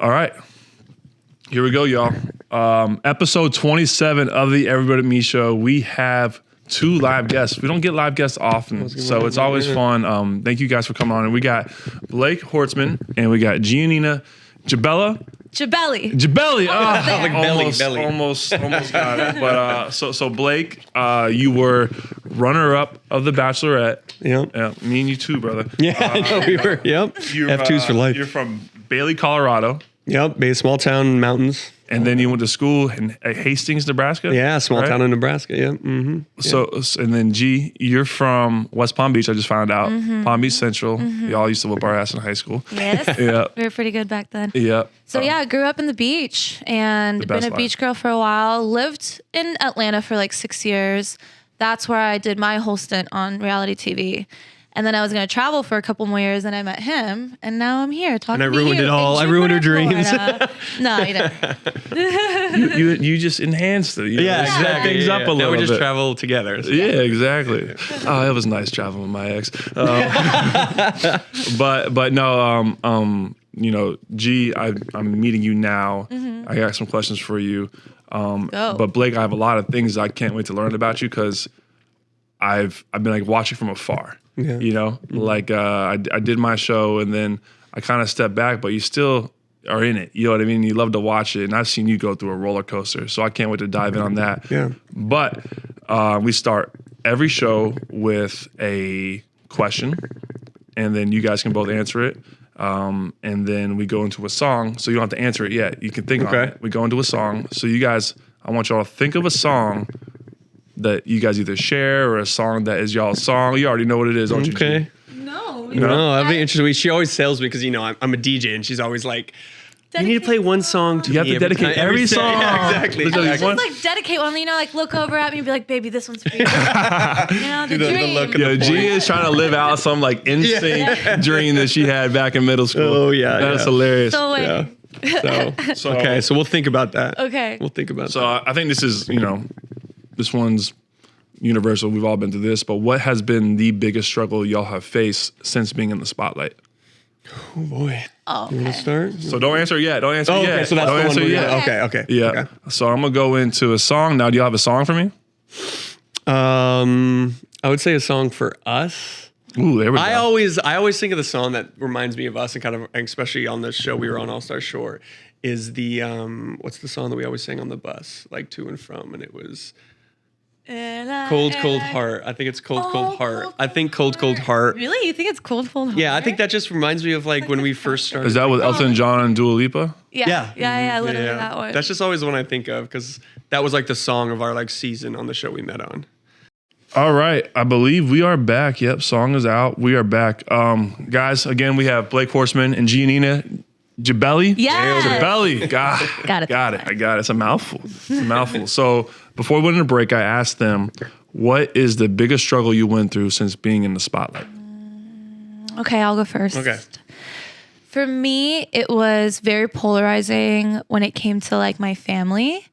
All right. Here we go, y'all. Episode 27 of the Everybody But Me show. We have 2 live guests. We don't get live guests often, so it's always fun. Thank you guys for coming on. And we got Blake Horstmann and we got Giannina Gibelli. Gibelli. Almost got it. But so Blake, you were runner-up of the Bachelorette. Yep. Yeah, me and you too, brother. Yeah, I know we were. Yep. F2s for life. You're from Bailey, Colorado. Yep. Small town mountains. And then you went to school in Hastings, Nebraska? Yeah, small town in Nebraska. Yeah. Mm-hmm. So, and then G, you're from West Palm Beach, I just found out. Palm Beach Central. Y'all used to whoop our ass in high school. Yes. Yeah. We were pretty good back then. Yeah. So yeah, I grew up in the beach and been a beach girl for a while. Lived in Atlanta for like 6 years. That's where I did my whole stint on reality TV. And then I was going to travel for a couple more years, and I met him, and now I'm here talking to you. And I ruined it all. I ruined her dreams. No, you didn't. you just enhanced it. Exactly. Things up a little bit. Now we just travel together. So. Yeah, exactly. Oh, it was nice traveling with my ex. But no, G, I'm meeting you now. I got some questions for you. But Blake, I have a lot of things I can't wait to learn about you because I've been like watching from afar. Yeah. You know, like I did my show and then I kind of stepped back, but you still are in it. You know what I mean? You love to watch it, and I've seen you go through a roller coaster. So I can't wait to dive in on that. Yeah. But we start every show with a question, and then you guys can both answer it. And then we go into a song, so you don't have to answer it yet. You can think on it. We go into a song. So you guys, I want y'all to think of a song that you guys either share or a song that is y'all's song. You already know what it is, don't you? Okay. No, that'd be interesting. She always tells me because I'm a DJ and she's always like, you need to play one song to you have to dedicate every song. Yeah, exactly. Just like dedicate one, like look over at me and be like, baby, this one's for you. The dream. G is trying to live out some like instinct dream that she had back in middle school. Oh yeah. That's hilarious. So wait. So okay, so we'll think about that. Okay. We'll think about that. So I think this is, this one's universal. We've all been through this, but what has been the biggest struggle y'all have faced since being in the spotlight? Oh boy. Oh, You want to start? So don't answer yet. Don't answer yet. Okay, so that's don't the answer one. yet. Okay. Yeah. Okay. So I'm gonna go into a song now. Do you have a song for me? I would say a song for us. Ooh, there we go. I always think of the song that reminds me of us and kind of, especially on this show we were on, All Star Shore, is the what's the song that we always sang on the bus, like to and from, and it was Cold Heart. I think it's Cold Heart. I think Cold Heart. Really? You think it's Cold Heart? Yeah, I think that just reminds me of like when we first started. Is that with Elton John and Dua Lipa? Yeah, literally that one. That's just always the one I think of because that was like the song of our like season on the show we met on. All right, I believe we are back. Yep, song is out. We are back. Guys, again, we have Blake Horstmann and Giannina Gibelli. Yes. Gibelli. Got it. I got it. It's a mouthful. So before we went into break, I asked them, what is the biggest struggle you went through since being in the spotlight? Okay, I'll go first. Okay. For me, it was very polarizing when it came to like my family.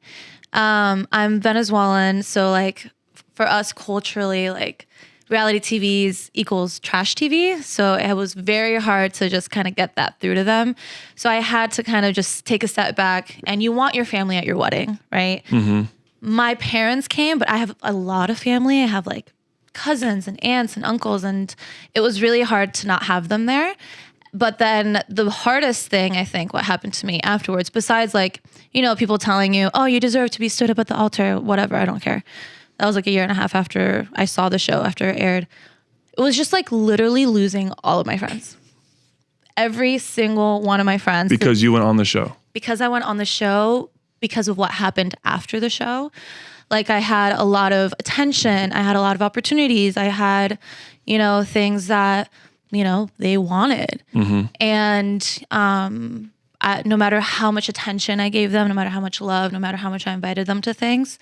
I'm Venezuelan, so like for us culturally, like reality TV equals trash TV. So it was very hard to just kind of get that through to them. So I had to kind of just take a step back, and you want your family at your wedding, right? Mm-hmm. My parents came, but I have a lot of family. I have like cousins and aunts and uncles, and it was really hard to not have them there. But then the hardest thing, I think, what happened to me afterwards, besides like, people telling you, oh, you deserve to be stood up at the altar, whatever, I don't care. That was like a year and a half after I saw the show, after it aired. It was just like literally losing all of my friends. Every single one of my friends. Because you went on the show. Because I went on the show, because of what happened after the show. Like I had a lot of attention. I had a lot of opportunities. I had, things that, they wanted. Mm-hmm. And no matter how much attention I gave them, no matter how much love, no matter how much I invited them to things,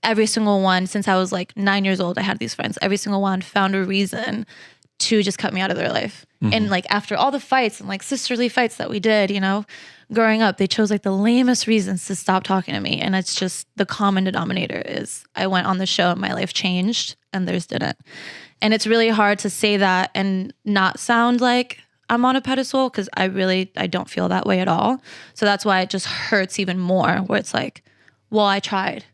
every single one, since I was like 9 years old, I had these friends. Every single one found a reason to just cut me out of their life. Mm-hmm. And like after all the fights and like sisterly fights that we did, growing up, they chose like the lamest reasons to stop talking to me. And it's just the common denominator is I went on the show and my life changed and theirs didn't. And it's really hard to say that and not sound like I'm on a pedestal, because I don't feel that way at all. So that's why it just hurts even more, where it's like, well, I tried,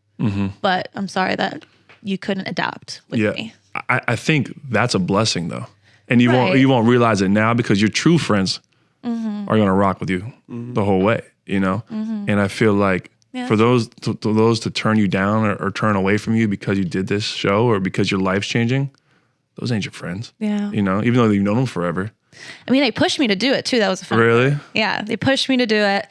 but I'm sorry that you couldn't adapt with me. I think that's a blessing though. And you won't realize it now, because your true friends are going to rock with you the whole way, you know? And I feel like for those to turn you down or turn away from you because you did this show or because your life's changing, those ain't your friends. Yeah. You know, even though you've known them forever. I mean, they pushed me to do it too. That was a fun Really? part. Yeah. They pushed me to do it.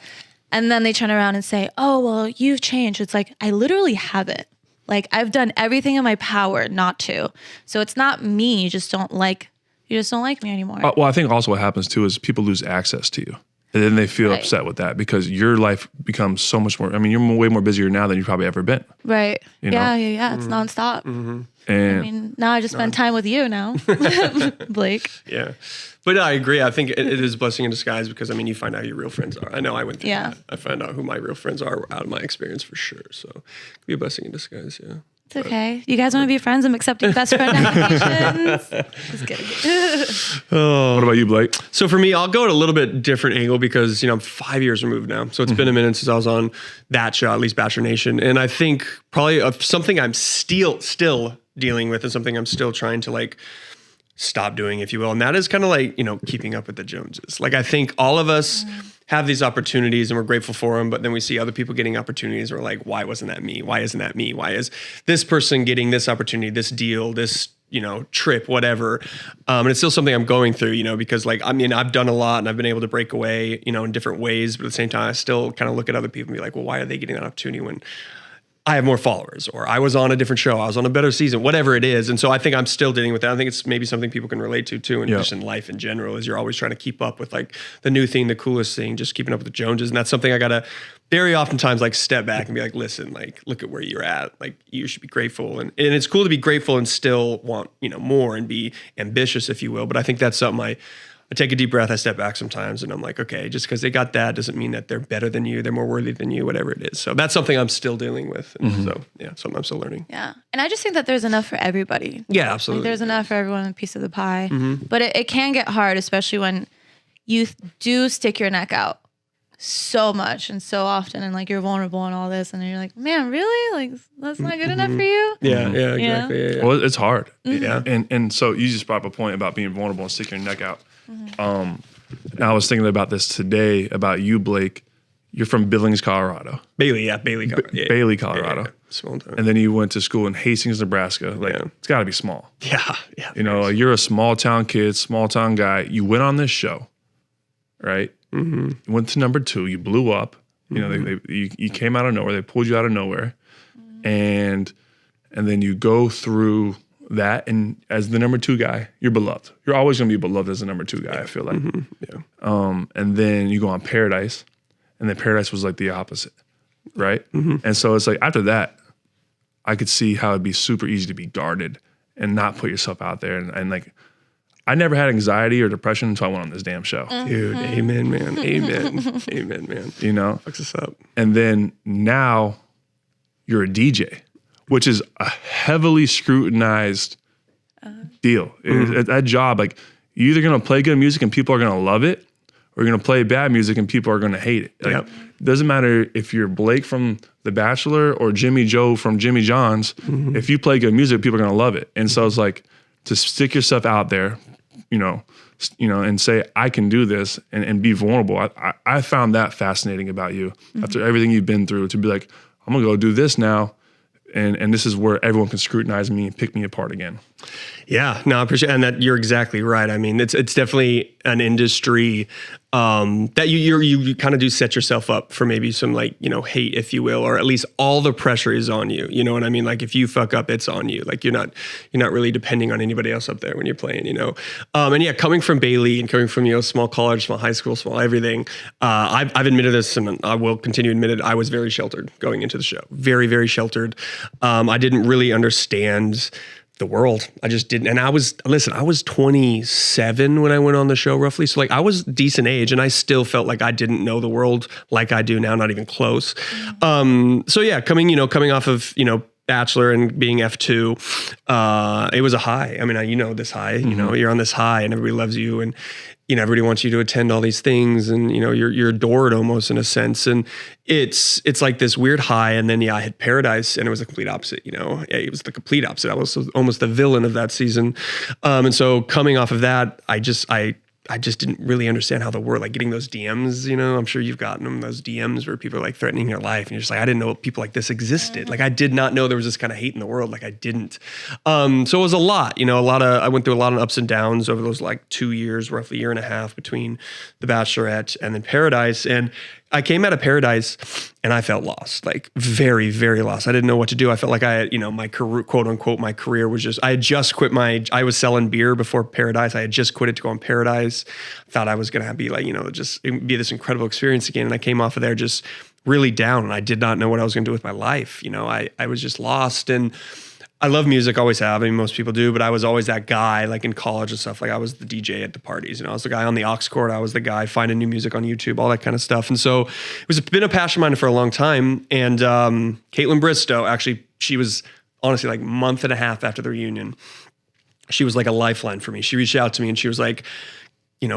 And then they turn around and say, oh, well, you've changed. It's like, I literally haven't. Like, I've done everything in my power not to. So it's not me. You just don't like me anymore. Well, I think also what happens too is people lose access to you. And then they feel upset with that, because your life becomes so much more. I mean, you're way more busier now than you've probably ever been. Right. You know? Yeah. It's nonstop. And I mean, now I just spend time with you now, Blake. Yeah. But I agree. I think it is a blessing in disguise, because, I mean, you find out who your real friends are. I know I went through that. I find out who my real friends are out of my experience for sure. So it could be a blessing in disguise, yeah. It's okay. You guys want to be friends? I'm accepting best friend applications. Just kidding. what about you, Blake? So for me, I'll go at a little bit different angle, because, I'm 5 years removed now. So it's been a minute since I was on that show, at least Bachelor Nation. And I think probably something I'm still dealing with, and something I'm still trying to like stop doing, if you will. And that is kind of like, keeping up with the Joneses. Like, I think all of us have these opportunities and we're grateful for them, but then we see other people getting opportunities and we're like, why wasn't that me? Why isn't that me? Why is this person getting this opportunity, this deal, this, trip, whatever. And it's still something I'm going through, because like, I mean, I've done a lot and I've been able to break away, in different ways, but at the same time, I still kind of look at other people and be like, well, why are they getting that opportunity when I have more followers, or I was on a different show, I was on a better season, whatever it is. And so I think I'm still dealing with that. I think it's maybe something people can relate to too, and just in life in general, is you're always trying to keep up with like the new thing, the coolest thing, just keeping up with the Joneses. And that's something I gotta very oftentimes like step back and be like, listen, like look at where you're at. Like you should be grateful. And it's cool to be grateful and still want, more and be ambitious, if you will. But I think that's something I take a deep breath, I step back sometimes, and I'm like, okay, just because they got that doesn't mean that they're better than you, they're more worthy than you, whatever it is. So that's something I'm still dealing with. And so, something I'm still learning. Yeah. And I just think that there's enough for everybody. Yeah, absolutely. Like, there's enough for everyone, a piece of the pie. But it can get hard, especially when you do stick your neck out so much and so often, and like you're vulnerable and all this, and then you're like, man, really? Like, that's not good enough for you? Yeah, exactly. Yeah. Well, it's hard. Yeah. And so you just brought up a point about being vulnerable and sticking your neck out. And I was thinking about this today about you, Blake. You're from Billings, Colorado. Bailey, Colorado. Bailey, Colorado. Yeah. Small town. And then you went to school in Hastings, Nebraska. Like, it's got to be small. Yeah. You're a small town kid, small town guy. You went on this show, right? You went to number 2. You blew up. You came out of nowhere. They pulled you out of nowhere, and then you go through that, and as the number 2 guy, you're beloved. You're always going to be beloved as the number 2 guy, I feel like. And then you go on Paradise, and then Paradise was like the opposite, right? And so it's like after that, I could see how it'd be super easy to be guarded and not put yourself out there. And like, I never had anxiety or depression until I went on this damn show. Dude, amen, man. Amen, man. Fucks us up. And then now you're a DJ, which is a heavily scrutinized deal. That job, like, you're either going to play good music and people are going to love it, or you're going to play bad music and people are going to hate it. Like, it doesn't matter if you're Blake from The Bachelor or Jimmy Joe from Jimmy John's. If you play good music, people are going to love it. And so it's like, to stick yourself out there, and say, I can do this, and be vulnerable. I found that fascinating about you after everything you've been through, to be like, I'm going to go do this now. And this is where everyone can scrutinize me and pick me apart again. Yeah, no, I appreciate it. And that you're exactly right. I mean, it's definitely an industry that you kind of do set yourself up for maybe some like, hate, if you will, or at least all the pressure is on you. You know what I mean? Like if you fuck up, it's on you. Like you're not really depending on anybody else up there when you're playing, And yeah, coming from Bailey and coming from, small college, small high school, small everything, I've admitted this, and I will continue to admit it. I was very sheltered going into the show. Very, very sheltered. I didn't really understand the world. I just didn't. And I was 27 when I went on the show, roughly. So like I was decent age, and I still felt like I didn't know the world like I do now, not even close. So yeah, coming off of, Bachelor and being F2, it was a high. I mean, this high, you're on this high and everybody loves you. everybody wants you to attend all these things, and you're adored almost in a sense, and it's like this weird high. And then I hit Paradise, and it was the complete opposite. It was the complete opposite. I was almost the villain of that season, and so coming off of that, I just didn't really understand how the world, like getting those DMs, I'm sure you've gotten them, those DMs where people are like threatening your life, and you're just like, I didn't know people like this existed. Like I did not know there was this kind of hate in the world. Like I didn't. So it was a lot, I went through a lot of ups and downs over those like 2 years, roughly 1.5 years between The Bachelorette and then Paradise. And I came out of Paradise and I felt lost, like very, very lost. I didn't know what to do. I felt like I had, my career, quote unquote, my career was I had just quit I was selling beer before Paradise. I had just quit it to go on Paradise. Thought I was going to be like, just it would be this incredible experience again. And I came off of there just really down, and I did not know what I was going to do with my life. I was just lost. And I love music, always have. I mean, most people do, but I was always that guy, like in college and stuff. Like I was the DJ at the parties, I was the guy on the aux cord. I was the guy finding new music on YouTube, all that kind of stuff. And so it's been a passion of mine for a long time. And Caitlin Bristow, actually, she was honestly like a month and a half after the reunion. She was like a lifeline for me. She reached out to me and she was like,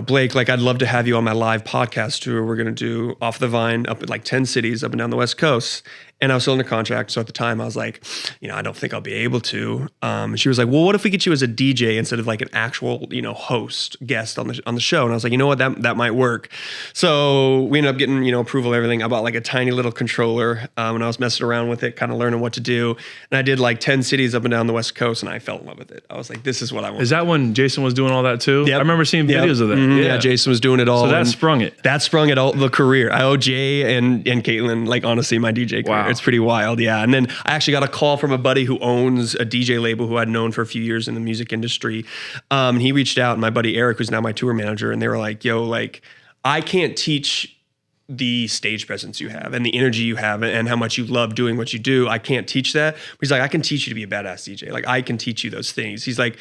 Blake, like I'd love to have you on my live podcast tour. We're going to do Off the Vine up at like 10 cities up and down the West Coast. And I was still under contract. So at the time I was like, I don't think I'll be able to. And she was like, well, what if we get you as a DJ instead of like an actual, host guest on the show? And I was like, you know what, that might work. So we ended up getting, approval and everything. I bought like a tiny little controller and I was messing around with it, kind of learning what to do. And I did like 10 cities up and down the West Coast, and I fell in love with it. I was like, this is what I want. Is that when Jason was doing all that too? Yep. I remember seeing videos of that. Mm-hmm. Yeah, Jason was doing it all. So that sprung it. That sprung it all, the career. I owe Jay and Caitlin, like honestly, my DJ career. Wow. It's pretty wild, yeah. And then I actually got a call from a buddy who owns a DJ label who I'd known for a few years in the music industry. And he reached out, and my buddy Eric, who's now my tour manager, and they were like, yo, like, I can't teach the stage presence you have and the energy you have and how much you love doing what you do. I can't teach that. But he's like, I can teach you to be a badass DJ. Like, I can teach you those things. He's like,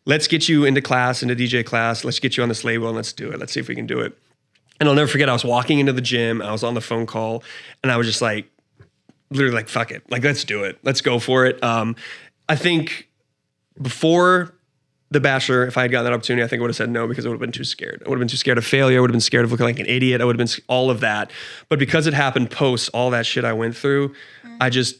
let's get you into DJ class. Let's get you on this label and let's do it. Let's see if we can do it. And I'll never forget, I was walking into the gym. I was on the phone call, and I was just like, literally like, fuck it. Like, let's do it. Let's go for it. I think before The Bachelor, if I had gotten that opportunity, I think I would have said no, because I would have been too scared. I would have been too scared of failure. I would have been scared of looking like an idiot. I would have been all of that. But because it happened post all that shit I went through, I just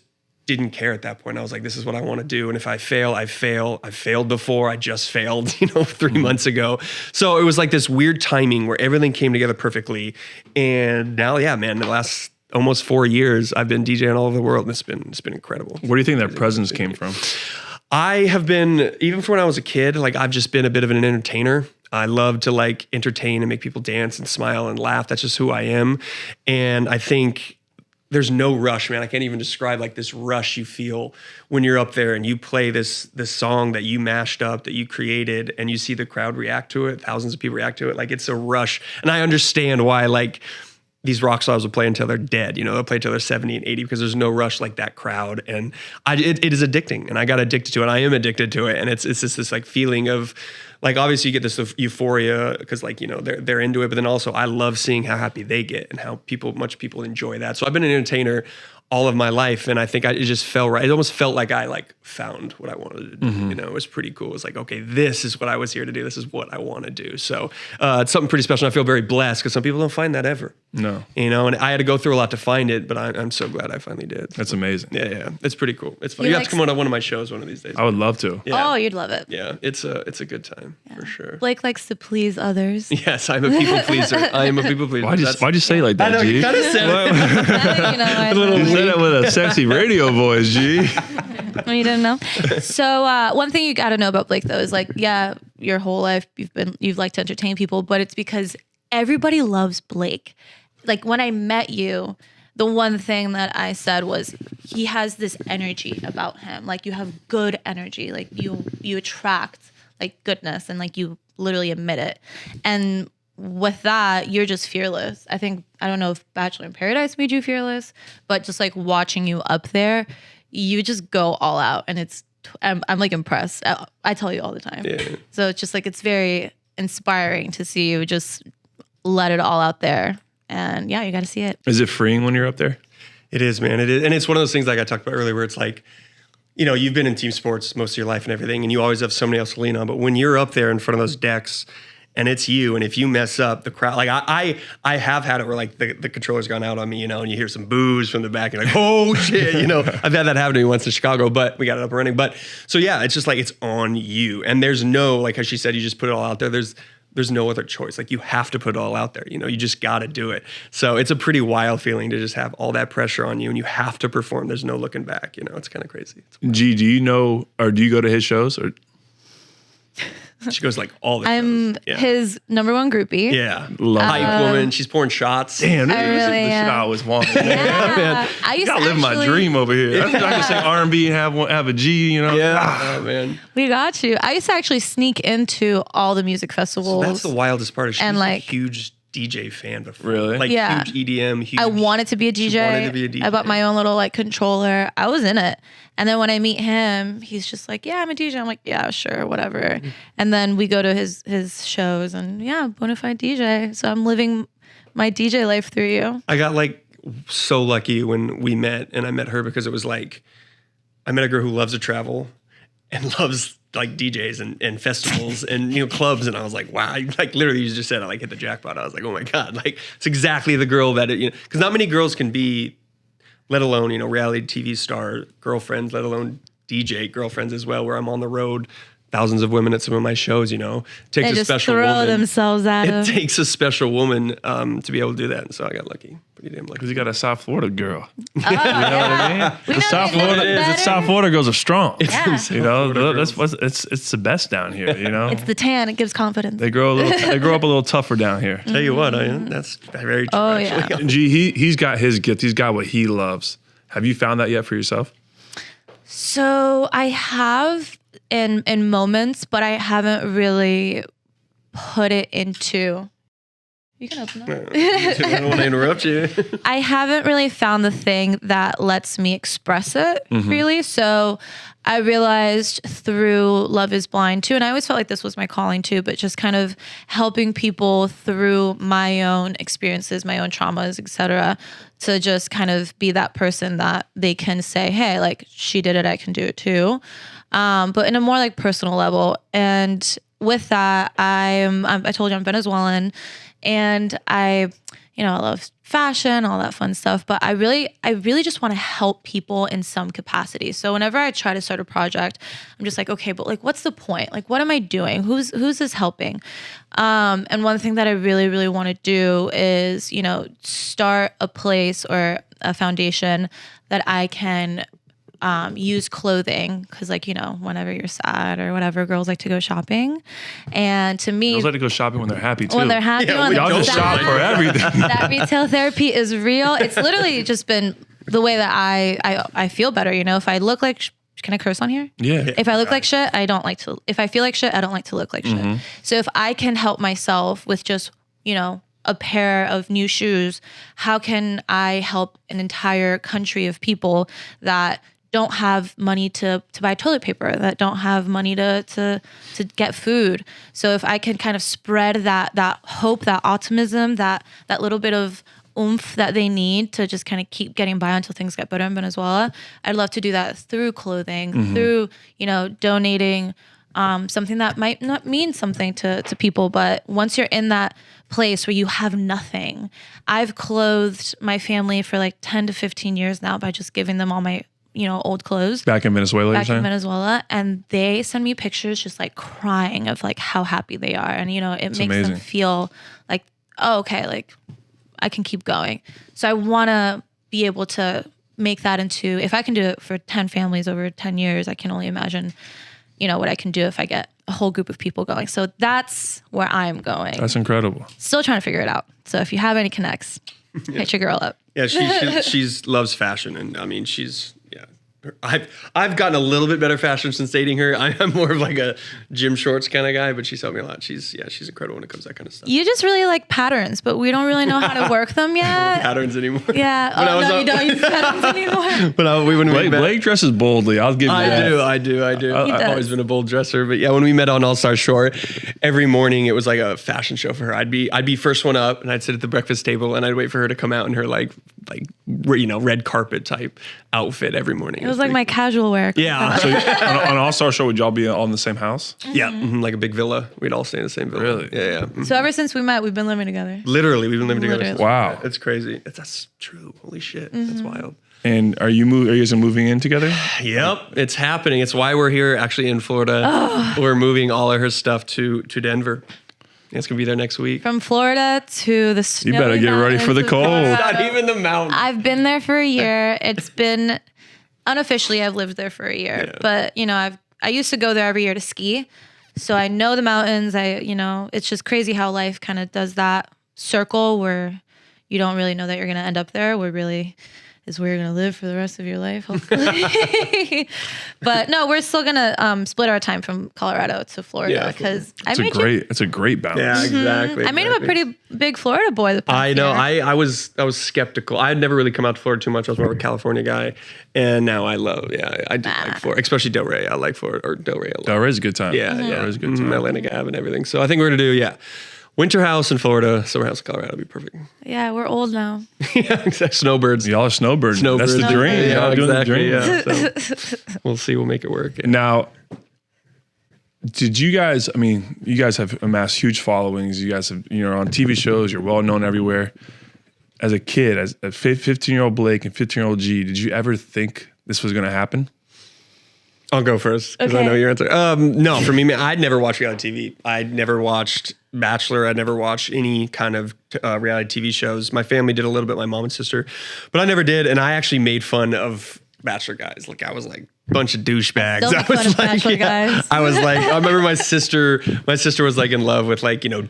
didn't care at that point. I was like, this is what I want to do. And if I fail, I fail. I failed before. I just failed, 3 months ago. So it was like this weird timing where everything came together perfectly. And now, yeah, man, the last almost 4 years, I've been DJing all over the world, and it's been incredible. Where do you think that presence came from? I have been, even from when I was a kid, like I've just been a bit of an entertainer. I love to like entertain and make people dance and smile and laugh. That's just who I am. And I think there's no rush, man. I can't even describe like this rush you feel when you're up there and you play this song that you mashed up, that you created, and you see the crowd react to it. Thousands of people react to it. Like, it's a rush. And I understand why, like, these rock stars will play until they're dead. They'll play until they're 70 and 80 because there's no rush like that crowd. And it is addicting, and I got addicted to it. I am addicted to it. And it's just this like feeling of, like, obviously you get this euphoria because, like, they're into it, but then also I love seeing how happy they get and how much people enjoy that. So I've been an entertainer all of my life, and I think it just felt right. It almost felt like I like found what I wanted to do. Mm-hmm. It was pretty cool. It was like, okay, this is what I was here to do. This is what I want to do. So it's something pretty special. And I feel very blessed because some people don't find that ever. No. And I had to go through a lot to find it, but I'm so glad I finally did. That's amazing. Yeah. It's pretty cool. It's fun. You have to come on one of my shows one of these days. I would love to. Yeah. Oh, you'd love it. Yeah, it's a good time for sure. Blake likes to please others. Yes, I'm a people pleaser. I am a people pleaser. Why'd you say it like that, I know, G? you kind of said it. You said it with a sexy radio voice, G. You didn't know. So one thing you got to know about Blake, though, is like, yeah, your whole life you've liked to entertain people, but it's because everybody loves Blake. Like, when I met you, the one thing that I said was, he has this energy about him. Like, you have good energy. Like, you attract like goodness, and like you literally emit it. And with that, you're just fearless. I don't know if Bachelor in Paradise made you fearless, but just like watching you up there, you just go all out, and I'm like impressed. I tell you all the time. Yeah. So it's just like, it's very inspiring to see you just let it all out there. And yeah, you got to see it. Is it freeing when you're up there? It is, man. It is. And it's one of those things like I talked about earlier where it's like, you've been in team sports most of your life and everything, and you always have somebody else to lean on. But when you're up there in front of those decks and it's you. And if you mess up, the crowd, like I have had it where like the controller's gone out on me, and you hear some boos from the back, and like, oh shit, I've had that happen to me once in Chicago, but we got it up and running. But so yeah, it's just like it's on you, and there's no, like as she said, you just put it all out there. There's no other choice. Like you have to put it all out there. You just got to do it. So it's a pretty wild feeling to just have all that pressure on you, and you have to perform. There's no looking back. It's kind of crazy. G, do you know, or do you go to his shows? Or she goes like all the I'm shows. Yeah. his number one groupie. Yeah. Love Hype woman. She's pouring shots. Damn, this I is really the shit am. I always wanted. Yeah. I You used gotta to live my actually- dream over here. I can sing R&B and have a G, Yeah. Oh, man. We got you. I used to actually sneak into all the music festivals. That's the wildest part. She's And, like- a huge DJ fan before. Really? Like Yeah. huge EDM. Huge. I wanted to be a DJ. She wanted to be a DJ. I bought my own little like controller. I was in it. And then when I meet him, he's just like, yeah, I'm a DJ. I'm like, yeah, sure, whatever. And then we go to his shows and yeah, bona fide DJ. So I'm living my DJ life through you. I got like so lucky when we met, and I met her because it was like, I met a girl who loves to travel and loves like DJs and festivals and clubs, and I was like, wow, like literally you just said I like hit the jackpot. I was like, oh my god, like it's exactly the girl that because not many girls can be, let alone reality TV star girlfriends, let alone DJ girlfriends as well, where I'm on the road, thousands of women at some of my shows. It takes They a just special throw woman. themselves at It him. takes a special woman to be able to do that, and so I got lucky, pretty damn lucky. Because you got a South Florida girl. We know The South it a little Florida bit is the better. South Florida girls are strong. Yeah. That's what's it's the best down here. It's the tan. It gives confidence. They grow up a little tougher down here. Tell you what, that's very true. Oh, actually. yeah. G, he's got his gift. He's got what he loves. Have you found that yet for yourself? So I have in moments, but I haven't really put it into. You can open up. I don't want to interrupt you. I haven't really found the thing that lets me express it freely. So I realized through Love is Blind too, and I always felt like this was my calling too, but just kind of helping people through my own experiences, my own traumas, etc., to just kind of be that person that they can say, hey, like she did it, I can do it too. But in a more like personal level. And with that, I told you I'm Venezuelan, and I love fashion, all that fun stuff. But I really just want to help people in some capacity. So whenever I try to start a project, I'm just like, okay, but like, what's the point? Like, what am I doing? Who's this helping? And one thing that I really, really want to do is, start a place or a foundation that I can use clothing, because whenever you're sad or whatever, girls like to go shopping, and to me, Girls like to go shopping when they're happy too. when they're happy, Yeah, when we they're Y'all just sad, shop for everything. that retail therapy is real. It's literally just been the way that I feel better. If I look like can I curse on here? Yeah. If I look like shit, I don't like to. If I feel like shit, I don't like to look like shit. So if I can help myself with just a pair of new shoes, how can I help an entire country of people that don't have money to buy toilet paper, that don't have money to get food? So if I can kind of spread that hope, that optimism, that little bit of oomph that they need to just kind of keep getting by until things get better in Venezuela, I'd love to do that through clothing, through donating something that might not mean something to people, but once you're in that place where you have nothing. I've clothed my family for like 10 to 15 years now by just giving them all my old clothes Back in Venezuela, back you're in saying? Venezuela, and they send me pictures just like crying of like how happy they are, and it makes amazing. them feel like, oh, okay, like I can keep going. So I want to be able to make that into, if I can do it for 10 families over 10 years, I can only imagine what I can do if I get a whole group of people going. So that's where I'm going. That's incredible. Still trying to figure it out. So if you have any connects, hit your girl up. Yeah, she's loves fashion, and I mean she's I've gotten a little bit better fashion since dating her. I'm more of like a gym shorts kind of guy, but she's helped me a lot. She's incredible when it comes to that kind of stuff. You just really like patterns, but we don't really know how to work them yet. Patterns anymore. Yeah. When I Oh, was no, up- you don't use patterns anymore. But when we met, Blake dresses boldly. I'll give you that. I do. He I've does. always been a bold dresser, but yeah, when we met on All Star Shore, every morning it was like a fashion show for her. I'd be first one up, and I'd sit at the breakfast table, and I'd wait for her to come out in her like like red carpet type outfit every morning. It was like my casual wear. Yeah. So on All Star Show, would y'all be all in the same house? Yeah, like a big villa. We'd all stay in the same villa. Really? Yeah. Mhm. So ever since we met, we've been living together. Literally, we've been living together. Literally. Since Wow. It's crazy. That's true. Holy shit. That's wild. And are you guys moving in together? Yep, it's happening. It's why we're here actually in Florida. We're moving all of her stuff to Denver. It's gonna be there next week. From Florida to the snowy You better get ready for the mountains of cold. Colorado. Not even the mountain. I've been there for a year. It's been unofficially I've lived there for a year, Yeah. but I used to go there every year to ski, so I know the mountains. It's just crazy how life kind of does that circle where you don't really know that you're gonna end up there. Where really is where you're gonna live for the rest of your life, hopefully. But no, we're still gonna split our time from Colorado to Florida because It's a great balance. Yeah, exactly. I made him a pretty big Florida boy. The past I know. year. I was skeptical. I had never really come out to Florida too much. I was more of a California guy, and now I love. Yeah, I do like Florida, especially Delray. I like Florida or Delray a lot. Delray's a good time. Yeah, Delray's a good time. Atlantic Ave and everything. So I think we're gonna do winter house in Florida, summer house in Colorado would be perfect. Yeah, we're old now. Yeah, exactly. Snowbirds. Y'all are snowbirds. Snowbirds. That's the dream. Yeah, Y'all doing exactly. the dream. Yeah. So we'll see. We'll make it work. Now, did you guys? I mean, you guys have amassed huge followings. You guys have, on TV shows. You're well known everywhere. As a kid, as a 15-year-old Blake and 15-year-old G, did you ever think this was going to happen? I'll go first because I Okay. know your answer. No, for me, man, I'd never watched reality TV. I'd never watched Bachelor. I'd never watched any kind of reality TV shows. My family did a little bit, my mom and sister, but I never did. And I actually made fun of Bachelor guys. Like I was like bunch of douchebags. Don't make fun of Bachelor guys. I was like, I remember my sister was like in love with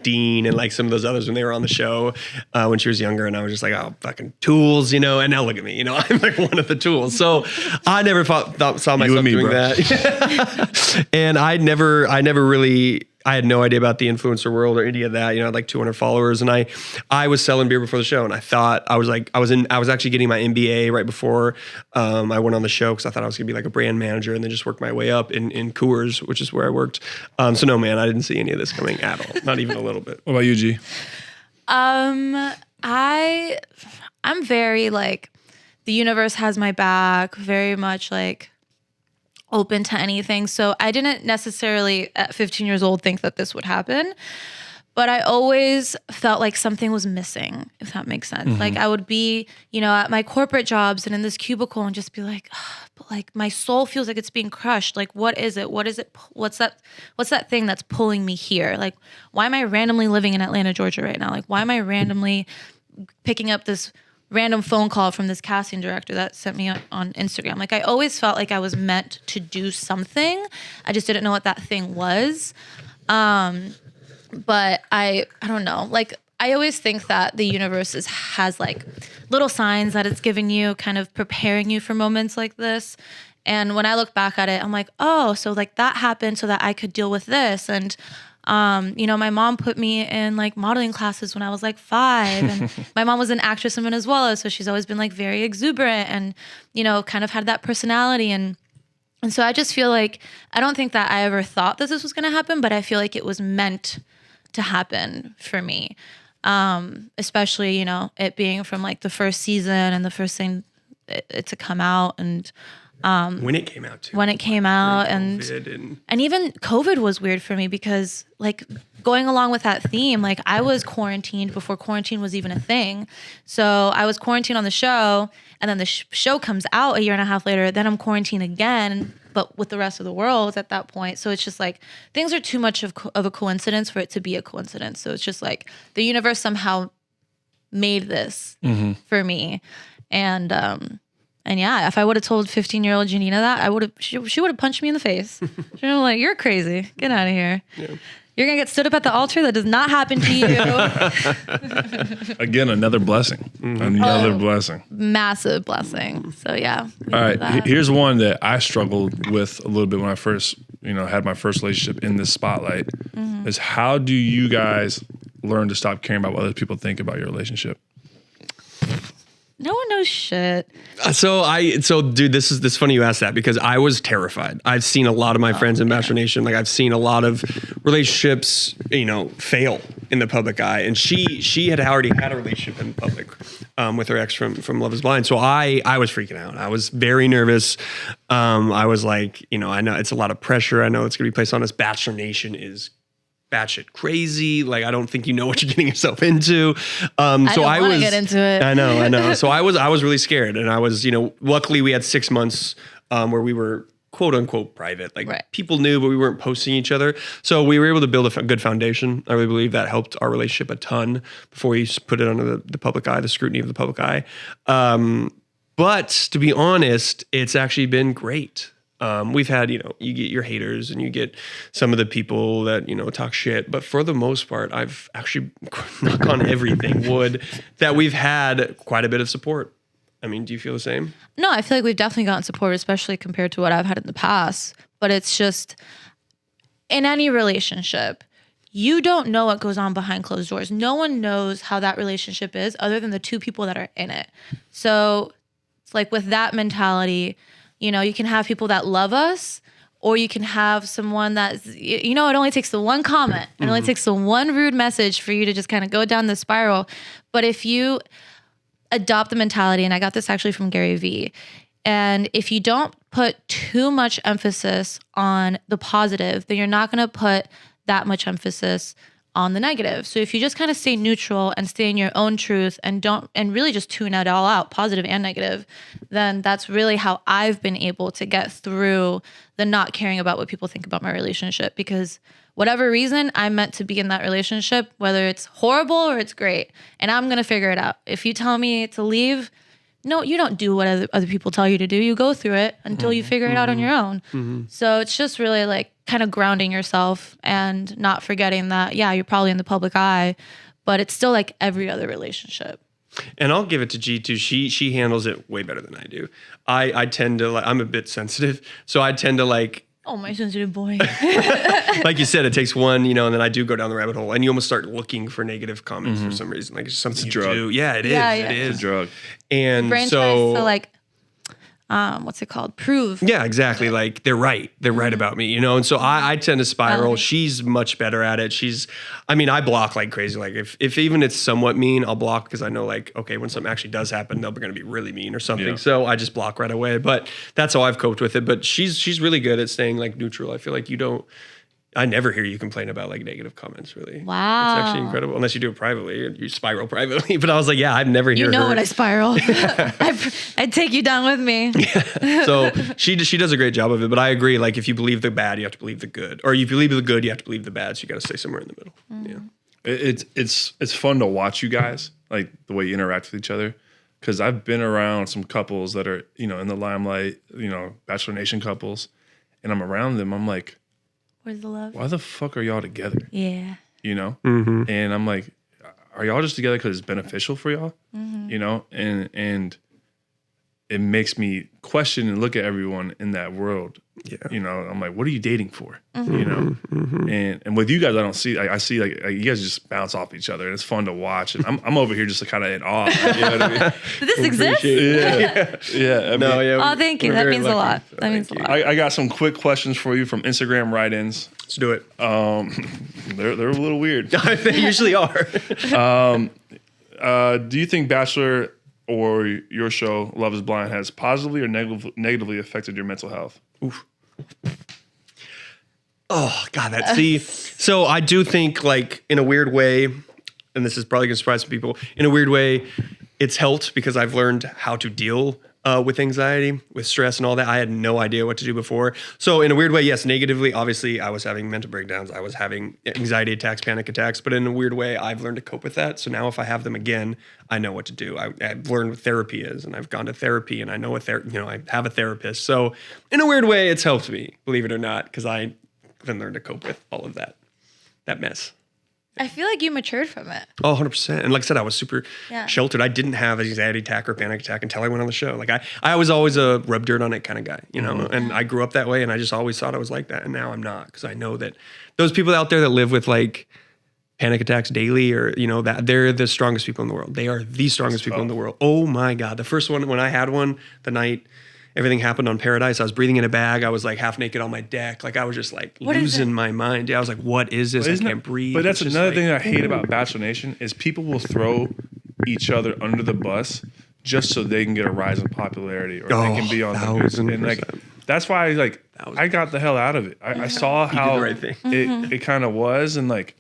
Dean and like some of those others when they were on the show when she was younger. And I was just like, oh, fucking tools, and now look at me, I'm like one of the tools. So I never saw myself doing that. And I had no idea about the influencer world or any of that. I had like 200 followers, and I was selling beer before the show, and I thought I was actually getting my MBA right before I went on the show because I thought I was gonna be like a brand manager and then just work my way up in Coors, which is where I worked. So no, man, I didn't see any of this coming at all, not even a little bit. What about you, G? I'm very like the universe has my back, very much like open to anything. So I didn't necessarily at 15 years old think that this would happen, but I always felt like something was missing, if that makes sense. Like I would be, at my corporate jobs and in this cubicle and just be like, but like my soul feels like it's being crushed. Like, what is it? What is it? What's that thing that's pulling me here? Like, why am I randomly living in Atlanta, Georgia right now? Like, why am I randomly picking up this random phone call from this casting director that sent me on Instagram? Like I always felt like I was meant to do something. I just didn't know what that thing was. But I don't know. Like I always think that the universe has like little signs that it's giving you, kind of preparing you for moments like this. And when I look back at it, I'm like, oh, so like that happened so that I could deal with this. And my mom put me in like modeling classes when I was like 5, and my mom was an actress in Venezuela, so she's always been like very exuberant and kind of had that personality, and so I just feel like I don't think that I ever thought that this was going to happen, but I feel like it was meant to happen for me, especially it being from like the first season and the first thing it to come out, and when it came out too. When it came out, and even COVID was weird for me because like going along with that theme, like I was quarantined before quarantine was even a thing. So I was quarantined on the show, and then the show comes out a year and a half later. Then I'm quarantined again, but with the rest of the world at that point. So it's just like things are too much of a coincidence for it to be a coincidence. So it's just like the universe somehow made this for me, and yeah, if I would have told 15-year-old Giannina that, she would have punched me in the face. She would have like, you're crazy. Get out of here. Yeah. You're going to get stood up at the altar. That does not happen to you. Again, another blessing. Another blessing. Massive blessing. So yeah. All right. Here's one that I struggled with a little bit when I first, had my first relationship in this spotlight. Is how do you guys learn to stop caring about what other people think about your relationship? No one knows shit. So dude, this is funny you asked that because I was terrified. I've seen a lot of my friends in Bachelor Nation. Like I've seen a lot of relationships, fail in the public eye. And she had already had a relationship in public with her ex from Love Is Blind. So I was freaking out. I was very nervous. I was like, I know it's a lot of pressure. I know it's going to be placed on us. Bachelor Nation is batshit crazy. Like, I don't think you know what you're getting yourself into. I don't want to get into it. I know. So I was really scared. And I was, luckily we had 6 months where we were quote unquote private. Like people knew, but we weren't posting each other. So we were able to build a good foundation. I really believe that helped our relationship a ton before we put it under the public eye, the scrutiny of the public eye. But to be honest, it's actually been great. We've had, you get your haters and you get some of the people that, talk shit. But for the most part, I've actually, knock on everything, wood, that we've had quite a bit of support. I mean, do you feel the same? No, I feel like we've definitely gotten support, especially compared to what I've had in the past. But it's just, in any relationship, you don't know what goes on behind closed doors. No one knows how that relationship is other than the two people that are in it. So it's like with that mentality, you can have people that love us, or you can have someone that, it only takes the one comment. It only takes the one rude message for you to just kind of go down the spiral. But if you adopt the mentality, and I got this actually from Gary Vee, and if you don't put too much emphasis on the positive, then you're not going to put that much emphasis on the negative. So if you just kind of stay neutral and stay in your own truth and really just tune it all out, positive and negative, then that's really how I've been able to get through the not caring about what people think about my relationship, because whatever reason, I'm meant to be in that relationship, whether it's horrible or it's great, and I'm going to figure it out. If you tell me to leave, no, you don't do what other people tell you to do. You go through it until you figure it out on your own. So it's just really like kind of grounding yourself and not forgetting that, yeah, you're probably in the public eye, but it's still like every other relationship. And I'll give it to G too. She handles it way better than I do. I tend to I'm a bit sensitive, so I tend to oh, my sensitive boy. like you said, it takes one, and then I do go down the rabbit hole, and you almost start looking for negative comments for some reason. Like it's something it's a drug. Do. Yeah, it is. Yeah. It is a drug. And brain so tries to what's it called? Prove. Yeah, exactly. Like they're right. They're right about me, And so I tend to spiral. She's much better at it. I block like crazy. Like if even it's somewhat mean, I'll block because I know okay, when something actually does happen, they're going to be really mean or something. Yeah. So I just block right away. But that's how I've coped with it. But she's really good at staying neutral. I feel like I never hear you complain about negative comments, really. Wow. It's actually incredible. Unless you do it privately and you spiral privately. But I was like, yeah, I've never heard her. When I spiral. I'd take you down with me. Yeah. So she does a great job of it. But I agree. If you believe the bad, you have to believe the good. Or if you believe the good, you have to believe the bad. So you got to stay somewhere in the middle. Yeah. It's fun to watch you guys, the way you interact with each other. Because I've been around some couples that are, in the limelight, Bachelor Nation couples. And I'm around them. I'm like, where's the love? Why the fuck are y'all together? Yeah. And I'm like, are y'all just together because it's beneficial for y'all? And it makes me question and look at everyone in that world. Yeah. I'm like, what are you dating for? And with you guys, I don't see, I see you guys just bounce off each other and it's fun to watch. And I'm over here just kind of in awe. You know what I mean? Does this exist? Yeah. Oh, thank you. That means a lot. That means a lot. I got some quick questions for you from Instagram write-ins. Let's do it. They're a little weird. They usually are. Do you think Bachelor or your show, Love Is Blind, has positively or negatively affected your mental health? Oof. Oh, God, so I do think, in a weird way, and this is probably going to surprise some people, in a weird way, it's helped because I've learned how to deal with anxiety, with stress and all that. I had no idea what to do before. So in a weird way, yes, negatively, obviously, I was having mental breakdowns. I was having anxiety attacks, panic attacks. But in a weird way, I've learned to cope with that. So now if I have them again, I know what to do. I've learned what therapy is, and I've gone to therapy, and I know I have a therapist. So in a weird way, it's helped me, believe it or not, because I then learned to cope with all of that mess. I feel like you matured from it. Oh, 100%. And like I said, I was super sheltered. I didn't have an anxiety attack or panic attack until I went on the show. I was always a rub dirt on it kind of guy, and I grew up that way, and I just always thought I was like that. And now I'm not, because I know that those people out there that live with panic attacks daily or, that they're the strongest people in the world. They are the strongest people in the world. Oh my God. The first one, when I had one, the night everything happened on Paradise, I was breathing in a bag. I was half naked on my deck. I was just losing my mind. Yeah, I was like, what is this? I can't breathe. But that's another thing that I hate about Bachelor Nation is people will throw each other under the bus just so they can get a rise in popularity or they can be on the news. And like, that's why I got the hell out of it. I saw how right thing. it kind of was, and like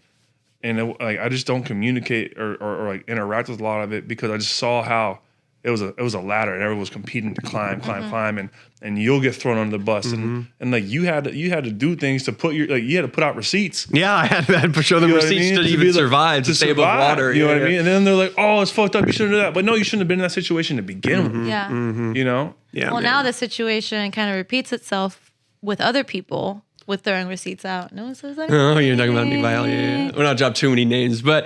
I just don't communicate or like interact with a lot of it because I just saw how it was a ladder and everyone was competing to climb, and you'll get thrown under the bus and like you had to do things to put you had to put out receipts. Yeah, I had to show them receipts to even survive, to stay above water. You know what I mean? And then they're like, "Oh, it's fucked up. You shouldn't do that." But no, you shouldn't have been in that situation to begin with. Yeah. You know? Yeah. Well, now the situation kind of repeats itself with other people with throwing receipts out. No one says that. Oh, you're talking about Nick Vial. Yeah. We're not drop too many names, but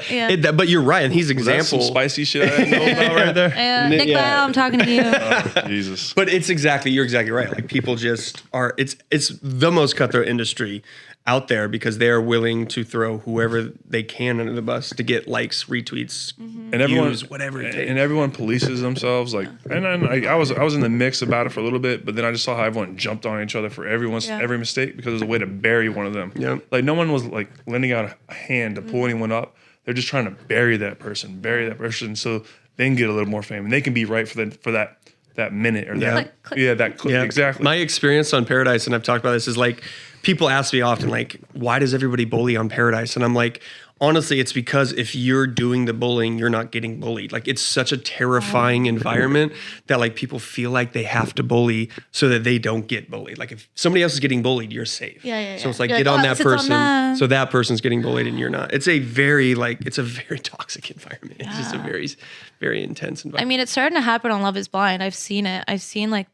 but you're right. And he's an That's some example. spicy shit I didn't know about right there. Nick Vial, I'm talking to you. Oh, Jesus. But you're exactly right. Like people just are, it's the most cutthroat industry out there because they're willing to throw whoever they can under the bus to get likes, retweets, And everyone, views, whatever it takes. and everyone polices themselves. Like, and then I was in the mix about it for a little bit, but then I just saw how everyone jumped on each other for every mistake because there's a way to bury one of them. Yeah. Like no one was like lending out a hand to pull anyone up. They're just trying to bury that person, so they can get a little more fame and they can be right for that minute or that click. Exactly. My experience on Paradise, and I've talked about this, is like people ask me often, like, why does everybody bully on Paradise? And I'm like, honestly, it's because if you're doing the bullying, you're not getting bullied. Like, it's such a terrifying environment that like people feel like they have to bully so that they don't get bullied. Like if somebody else is getting bullied, you're safe. So it's like, You're get like, on "Oh, that sits on person. them." So that person's getting bullied and you're not. It's a very toxic environment. It's just a very, very intense I environment. mean, it's starting to happen on Love is Blind. I've seen it. I've seen like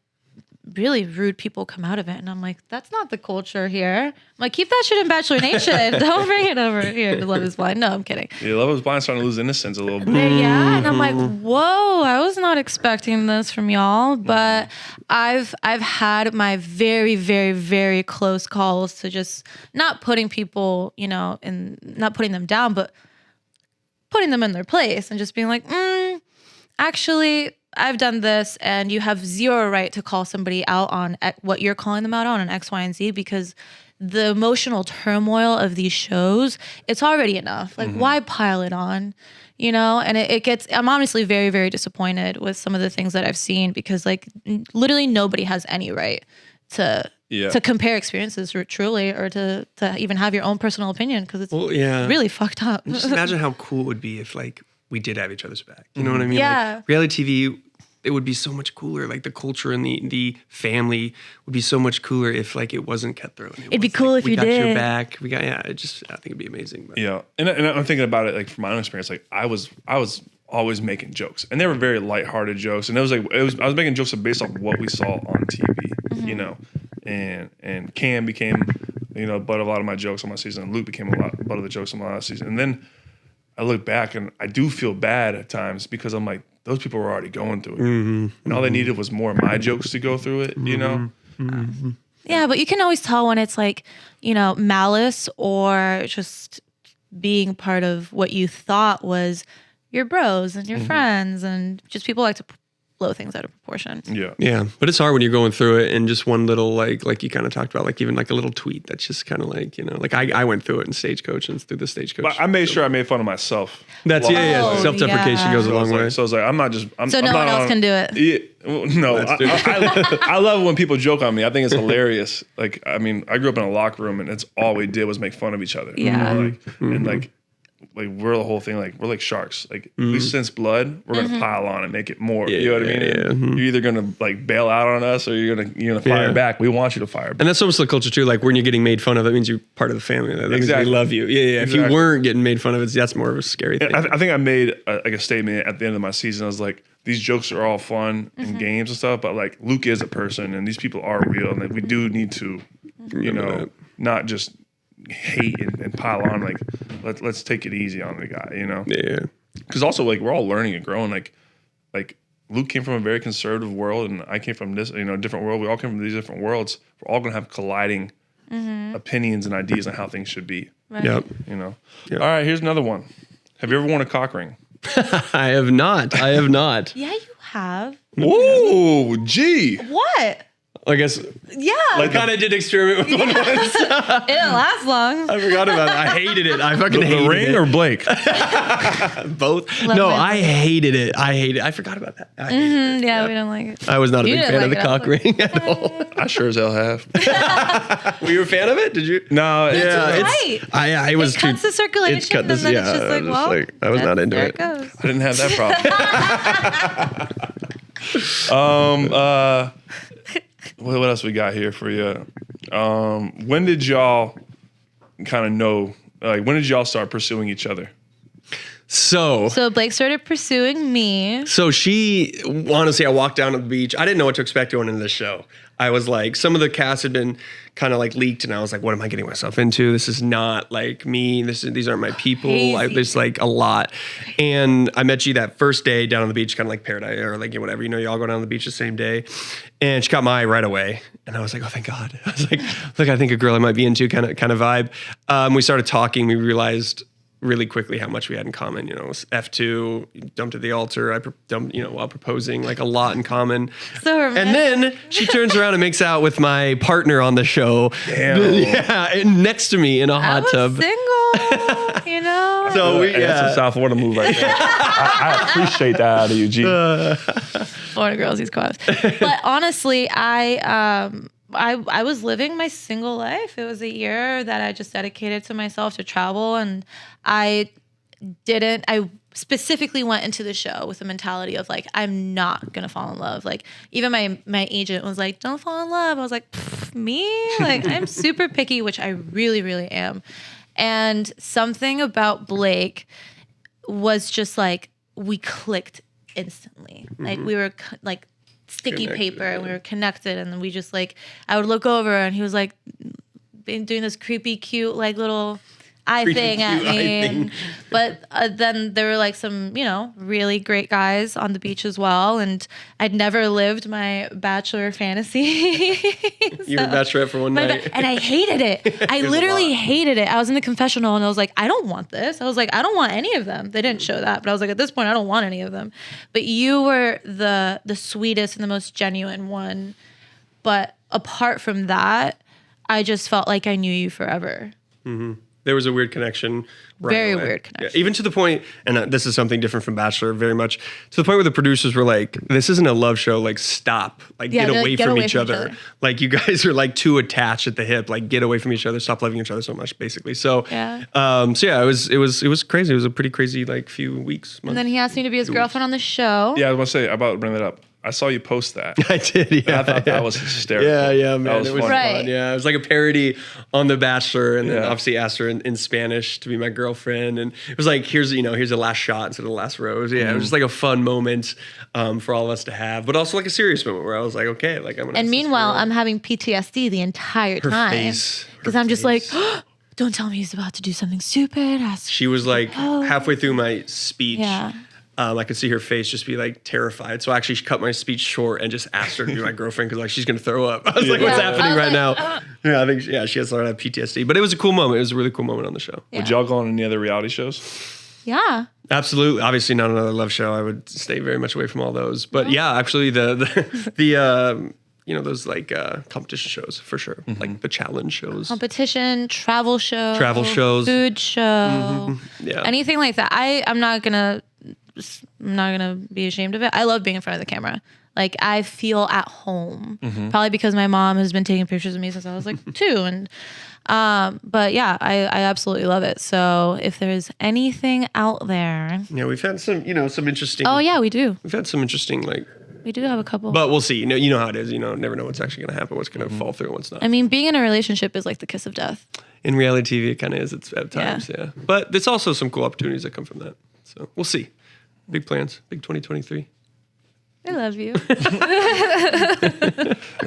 really rude people come out of it. And I'm like, that's not the culture here. I'm like, keep that shit in Bachelor Nation. Don't bring it over here to Love is Blind. No, I'm kidding. Yeah, Love is Blind starting to lose innocence a little bit. Yeah, and I'm like, whoa, I was not expecting this from y'all. But I've had my very, very, very close calls to just not putting people, and not putting them down, but putting them in their place and just being like, actually, I've done this, and you have zero right to call somebody out on what you're calling them out on X, Y, and Z, because the emotional turmoil of these shows, it's already enough. Like, why pile it on? And it gets, I'm honestly very, very disappointed with some of the things that I've seen because like literally nobody has any right to compare experiences truly or to even have your own personal opinion because it's really fucked up. Just imagine how cool it would be if like we did have each other's back. You know what I mean? Yeah. Like, reality TV, it would be so much cooler. Like the culture and the family would be so much cooler if like it wasn't cutthroat. It'd be cool if you did. We got your back. I think it'd be amazing. But. Yeah, and I'm thinking about it like from my own experience. Like I was always making jokes, and they were very lighthearted jokes, and I was making jokes based off what we saw on TV, and Cam became butt of a lot of my jokes on my season, and Luke became butt of the jokes on my last season, and then I look back and I do feel bad at times because I'm like, those people were already going through it. And all they needed was more of my jokes to go through it, Yeah, but you can always tell when it's like, malice or just being part of what you thought was your bros and your friends and just people like to blow things out of proportion. Yeah. But it's hard when you're going through it and just one little, like you kind of talked about, like even like a little tweet that's just kind of like, like I went through it in Stagecoach and through the Stagecoach. But I made sure I made fun of myself. That's, self-deprecation goes a long way. So it's like, I'm not just... So no one else can do it. Yeah, well, no, I love when people joke on me. I think it's hilarious. Like, I mean, I grew up in a locker room and it's all we did was make fun of each other. Yeah. And like we're the whole thing, like we're like sharks. Like we sense blood, we're gonna pile on and make it more. You know what I mean? You're either gonna like bail out on us or you're gonna fire back. We want you to fire back. And that's almost the culture too. Like when you're getting made fun of, that means you're part of the family. That means we love you. Yeah. Exactly. If you weren't getting made fun of, that's more of a scary thing. I think I made a statement at the end of my season. I was like, these jokes are all fun and games and stuff, but like Luke is a person and these people are real, and like, we do need to, not just hate and pile on. Like let's take it easy on the guy, Yeah. Because also like we're all learning and growing. Like Luke came from a very conservative world, and I came from this different world. We all came from these different worlds. We're all gonna have colliding opinions and ideas on how things should be. Right. Yep. All right, here's another one. Have you ever worn a cock ring? I have not. Yeah, you have. Whoa, gee. What? I guess Yeah. I kind of did experiment with one once. It didn't last long. I forgot about it. I hated it. I fucking hated The ring it. or Blake? Both. Love No, my I Blake. hated it. I forgot about that. I hated it. Yeah, we don't like it. I was not a You big didn't fan of the like it, cock I ring at all. I sure as hell have. Were you a fan of it? Did you? No, Yeah, tight. I was It cuts too, the circulation, it's cut and this, then yeah, it's just like, I was well, I was not that's- into there it. goes. I didn't have that problem. What else we got here for you? When did y'all kind of know? Like, when did y'all start pursuing each other? So Blake started pursuing me. she, honestly, I walked down to the beach. I didn't know what to expect going into this show. I was like, some of the cast had been kind of like leaked, and I was like, what am I getting myself into? This is not like me. These aren't my people. Crazy. There's like a lot. And I met you that first day down on the beach, kind of like paradise or like whatever. You know, you all go down on the beach the same day. And she caught my eye right away. And I was like, oh, thank God. I was like, look, I think a girl I might be into kind of vibe. We started talking. We realized really quickly how much we had in common. You know, F2, dumped at the altar. I dumped, while proposing, like a lot in common. So romantic. And then she turns around and makes out with my partner on the show. Damn. Yeah, and next to me in a I hot was tub. single, you know. So Hey, that's a South Florida move right there. I appreciate that out of you, G. Florida girls, these quads. But honestly, I was living my single life. It was a year that I just dedicated to myself to travel, and I specifically went into the show with the mentality of like, I'm not gonna fall in love. Like, even my agent was like, don't fall in love. I was like, me? Like, I'm super picky, which I really, really am. And something about Blake was just like, we clicked instantly. Like, we were like sticky Connected, paper, and we were connected, and then we just like, I would look over and he was like doing this creepy cute like little eye Creepy thing at cute eye me. thing. But then there were like some really great guys on the beach as well, and I'd never lived my bachelor fantasy. You were bachelorette for one night. And I hated it. I was a literally lot. hated it. I was in the confessional and I was like, I don't want this. I was like, I don't want any of them. They didn't show that, but I was like, at this point, I don't want any of them. But you were the sweetest and the most genuine one. But apart from that, I just felt like I knew you forever. There was a weird connection. Right Very away. weird connection. Yeah, even to the point, and this is something different from Bachelor, very much to the point where the producers were like, "This isn't a love show. Like, stop. Like, Yeah, get they're away like, "Get from away each from each other. other." Like, you guys are like too attached at the hip. Like, get away from each other. Stop loving each other so much, basically." So, Yeah. it was crazy. It was a pretty crazy like few weeks. And then he asked me to be his girlfriend on the show. Yeah, I was going to say, I'm about to bring that up. I saw you post that. I did. Yeah, I thought that was hysterical. Yeah, man. That was It was funny. Right. fun. Yeah, it was like a parody on The Bachelor, and then Yeah. obviously asked her in Spanish to be my girlfriend, and it was like, here's the last shot instead of the last rose. Yeah, it was just like a fun moment for all of us to have, but also like a serious moment where I was like, okay, like I'm gonna. And ask this meanwhile, girl. I'm having PTSD the entire Her time. face, Because her I'm just like, face. don't tell me he's about to do something stupid. She was like halfway through my speech. Yeah. I could see her face just be like terrified. So I actually cut my speech short and just asked her to be my girlfriend because like she's gonna throw up. I was like, what's Yeah. happening I was right like, now? Yeah, I think she has a lot of PTSD. But it was a cool moment. It was a really cool moment on the show. Would y'all go on any other reality shows? Yeah. Absolutely. Obviously not another love show. I would stay very much away from all those. But yeah, actually the those like competition shows for sure. Like the challenge shows. Competition, travel show. Travel shows. Food show. Yeah. Anything like that. I'm not gonna be ashamed of it. I love being in front of the camera. Like, I feel at home. Probably because my mom has been taking pictures of me since I was like 2. And but yeah, I absolutely love it. So if there's anything out there. Yeah, we've had some interesting Oh yeah, we do. we've had some interesting like We do have a couple. but we'll see. You know how it is. Never know what's actually gonna happen, what's gonna fall through, and what's not. I mean, being in a relationship is like the kiss of death. In reality TV it kinda is at times, yeah. But there's also some cool opportunities that come from that. So we'll see. Big plans, big 2023. I love you.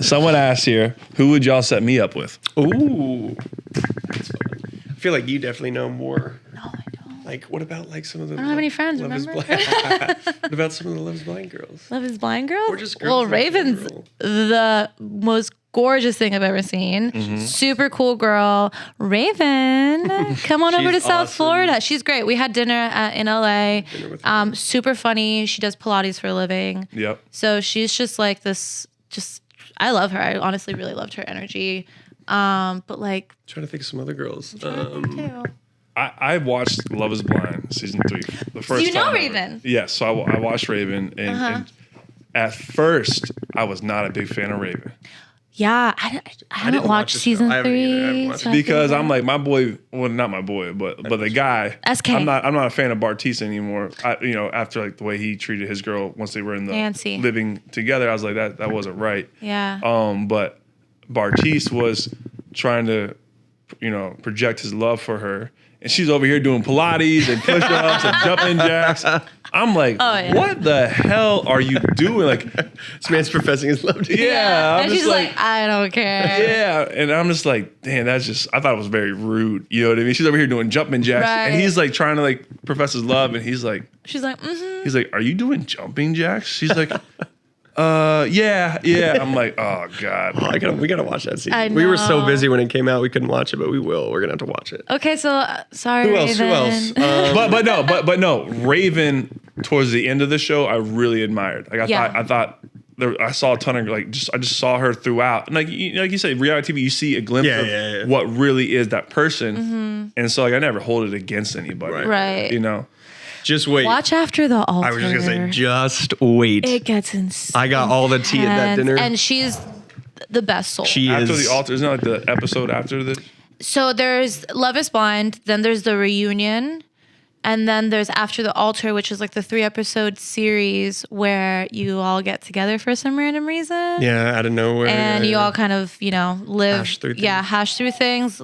Someone asked here, who would y'all set me up with? Ooh. That's fun. I feel like you definitely know more. No, I don't. Like, what about like some of the I don't have any friends, Love Is remember? Blind? What about some of the Love Is Blind girls? Love is Blind girl? Or just girls Well, in Raven's general. the most gorgeous thing I've ever seen. Mm-hmm. Super cool girl. Raven, come on over to She's South awesome. Florida. She's great. We had dinner in LA. Dinner with her. Super funny. She does Pilates for a living. Yep. So she's just like this, just I love her. I honestly really loved her energy. But like, Trying to think of some other girls. too. I watched Love Is Blind season 3 the first You know time ever. Raven? Yes, so I watched Raven, and at first I was not a big fan of Raven Yeah, I haven't didn't watch watched the show. season I haven't either. I 3 haven't watched so I because feel I'm bad. like my boy, well not my boy, but the guy. SK. I'm not a fan of Bartise anymore. After like the way he treated his girl once they were in the Nancy. living together, I was like that wasn't right. Yeah. But Bartise was trying to, project his love for her. And she's over here doing Pilates and push-ups and jumping jacks. I'm like, what the hell are you doing? Like, This man's professing his love to you. yeah. I'm And just she's like, I don't care. yeah. And I'm just like, damn, I thought it was very rude. You know what I mean? She's over here doing jumping jacks. Right. And he's like trying to like profess his love. And he's like, She's like, mm-hmm. he's like, are you doing jumping jacks? She's like, yeah. I'm like, oh God. Oh, we gotta watch that season. I We were so know. busy when it came out, we couldn't watch it, but we will. We're gonna have to watch it. Okay, so sorry. Who else? Raven. But no, Raven towards the end of the show, I really admired. Like I thought I saw a ton of I just saw her throughout. And like you said, reality TV, you see a glimpse of what really is that person. And so like I never hold it against anybody. Right. Just wait. Watch after the altar. I was just gonna say, just wait. It gets insane. I got all the tea at that dinner. And she's the best soul. She After is. the altar, isn't that like the episode after the? So there's Love Is Blind, then there's the reunion, and then there's After the Altar, which is like the 3-episode series where you all get together for some random reason. Yeah, out of nowhere. And you all kind of, live, Hash through things. hash through things,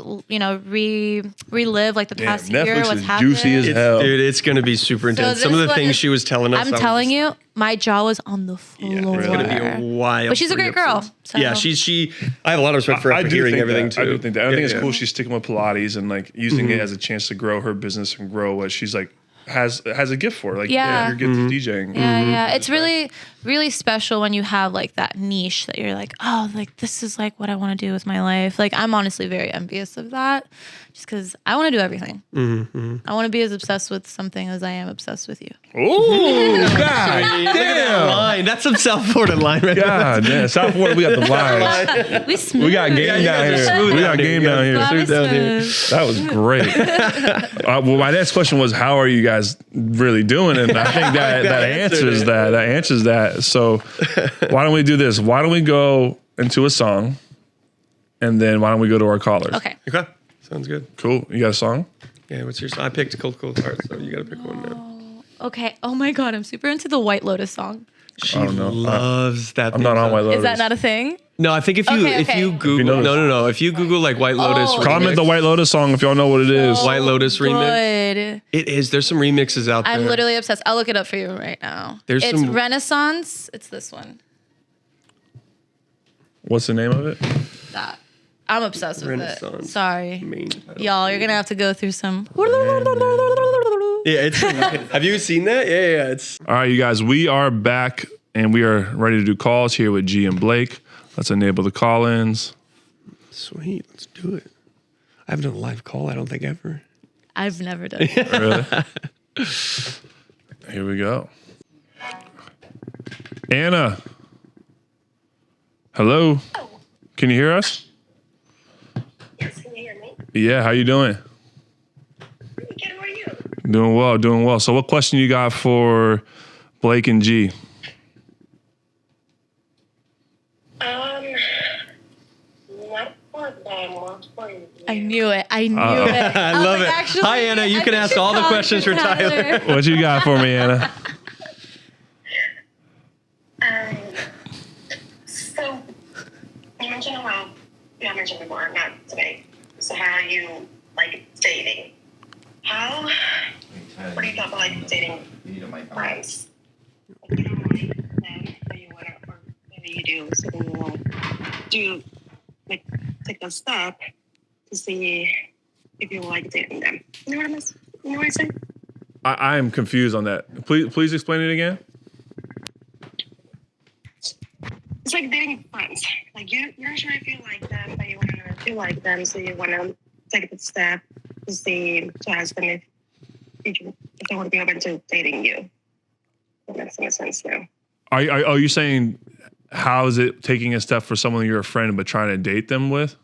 relive like the past year, Netflix what's is happened. juicy as hell. Dude, it's gonna be super intense. Some of this the one things is- she was telling us. I'm I was telling just- you, my jaw was on the floor. It's gonna be a wild. But she's a 3 great girl. episodes. So. Yeah, she. I have a lot of respect for her I for do hearing think everything that. too. I do think that. I think it's Yeah. cool. She's sticking with Pilates and like using it as a chance to grow her business and grow what she's like has a gift for. Like Yeah. your gift is DJing. Yeah. It's really, really special when you have like that niche that you're like, oh, like this is like what I want to do with my life. Like I'm honestly very envious of that just because I want to do everything. I want to be as obsessed with something as I am obsessed with you. Oh God Look at that damn! line. That's some South Florida line right there. God damn! South Florida, we got the vibes. We smooth. We got game you down guys are here. smooth We down got here. game You down here. guys Bobby down here. smooth. That was great. Well, my next question was, how are you guys really doing? And I think that answers that. That answers that. So why don't we do this? Why don't we go into a song, and then why don't we go to our callers? Okay. Okay, sounds good. Cool. You got a song? Yeah, what's your? I picked Cold Heart, so you gotta pick one now. Okay. Oh my God. I'm super into the White Lotus song. She don't know. loves that. I'm not on White Lotus. Is that not a thing? No, I think if you Okay, if okay. you Google notice. no, if you Google like White Lotus, Oh, Comment the White Lotus song if y'all know what it is. White Lotus remix. Good. It is. There's some remixes out there. I'm literally obsessed. I'll look it up for you right now. There's it's some- Renaissance. It's this one. What's the name of it? That. I'm obsessed with Renaissance. it. Sorry. main title. Y'all, you're gonna have to go through some. Yeah, it's. Have you seen that? Yeah, it's. All right, you guys, we are back and we are ready to do calls here with G and Blake. Let's enable the call-ins. Sweet, let's do it. I haven't done a live call, I don't think ever. I've never done it. Really? Here we go. Anna. Hello. Can you hear us? Yes, can you hear me? Yeah, how you doing? Good, how are you? Doing well. So what question you got for Blake and G? Not for them, not for you. I knew it. I knew it. I was love like, it. actually, Hi, Anna. You I can think ask she's all the calling questions for Tyler. What you got for me, Anna? So, you mentioned about, you have mentioned before, not today, so how you like dating. What do you thought about like dating friends? Like, you don't like them, but you want to, or maybe you do, so then you want to like take a step to see if you like dating them. You know what I'm saying? I am confused on that. Please explain it again. It's like dating friends. Like you're not sure if you like them, but you want to know if you like them, so you want to take the step to see, to ask them if they want to be open to dating you. That makes any sense now. Are you saying how is it taking a step for someone you're a friend but trying to date them with?